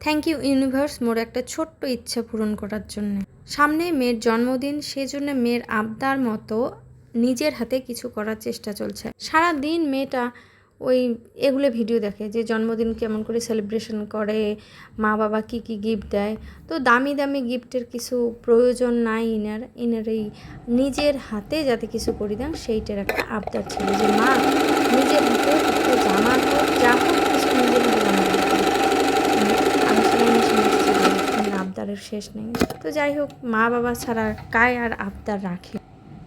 Thank you universe মোর একটা ছোট্ট ইচ্ছা পূরণ করার জন্য। সামনে মেয়ের জন্মদিন, সেজন্য মেয়ের আবদার মতো নিজের হাতে কিছু করার চেষ্টা চলছে। সারা দিন মেয়েটা ওই এগুলো ভিডিও দেখে যে জন্মদিন কেমন করে সেলিব্রেশন করে, মা বাবা কি কি গিফট দেয়। তো দামি দামি গিফটের কিছু প্রয়োজন নাই ইনার এই নিজের হাতে যাতে কিছু করে দেন সেইটার একটা আবদার ছিল যে মা নিজের হাতে একটা জামা হোক, যা হোক কিছু নিজের হাতে বানাতে হবে। আমি সেখানে শুনেছি আবদারের শেষ নেই। তো যাই হোক, মা বাবা ছাড়া কায় আর আবদার রাখে।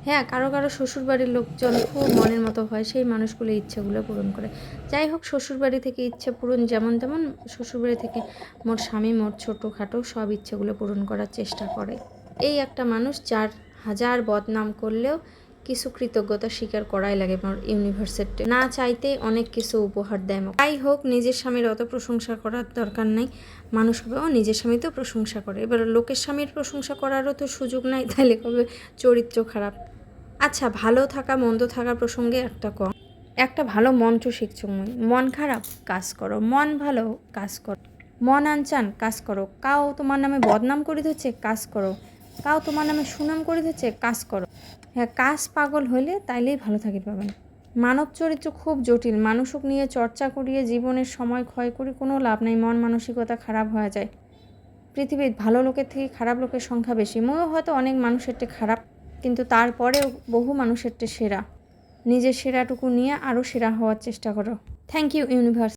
হ্যাঁ, কারো কারো শ্বশুরবাড়ির লোকজন খুব মনের মতো হয়, সেই মানুষগুলো ইচ্ছেগুলো পূরণ করে। যাই হোক, শ্বশুরবাড়ি থেকে ইচ্ছে পূরণ যেমন তেমন, শ্বশুরবাড়ি থেকে মোর স্বামী মোর ছোটোখাটো সব ইচ্ছেগুলো পূরণ করার চেষ্টা করে। এই একটা মানুষ যার হাজার বদনাম করলেও কিছু কৃতজ্ঞতা স্বীকার করাই লাগে মোর ইউনিভার্সের না চাইতে অনেক কিছু উপহার দেয়। যাই হোক, নিজের স্বামীর অত প্রশংসা করার দরকার নাই, মানুষ হবেও নিজের স্বামীতেও প্রশংসা করে। এবার লোকের স্বামীর প্রশংসা করারও তো সুযোগ নাই, তাহলে কবে চরিত্র খারাপ। আচ্ছা, ভালো থাকা মন্দ থাকার প্রসঙ্গে একটা ভালো মন্ত্র শিখছো। মন খারাপ কাজ করো, মন ভালো কাজ করো, মন আনচান কাজ করো, কাও তোমার নামে বদনাম করে দিচ্ছে কাজ করো, কাও তোমার নামে সুনাম করে দিচ্ছে কাজ করো। হ্যাঁ, কাজ পাগল হইলে তাইলেই ভালো থাকিতে পাবেন। মানব চরিত্র খুব জটিল, মানুষক নিয়ে চর্চা করিয়ে জীবনের সময় ক্ষয় করে কোনো লাভ নাই। মন মানসিকতা খারাপ হয়ে যায়। পৃথিবীর ভালো লোকের থেকে খারাপ লোকের সংখ্যা বেশি। ময়ও হয়তো অনেক মানুষের খারাপ, কিন্তু তারপরেও বহু মানুষের সেরা। নিজের সেরাটুকু নিয়ে আরও সেরা হওয়ার চেষ্টা করো। Thank you universe.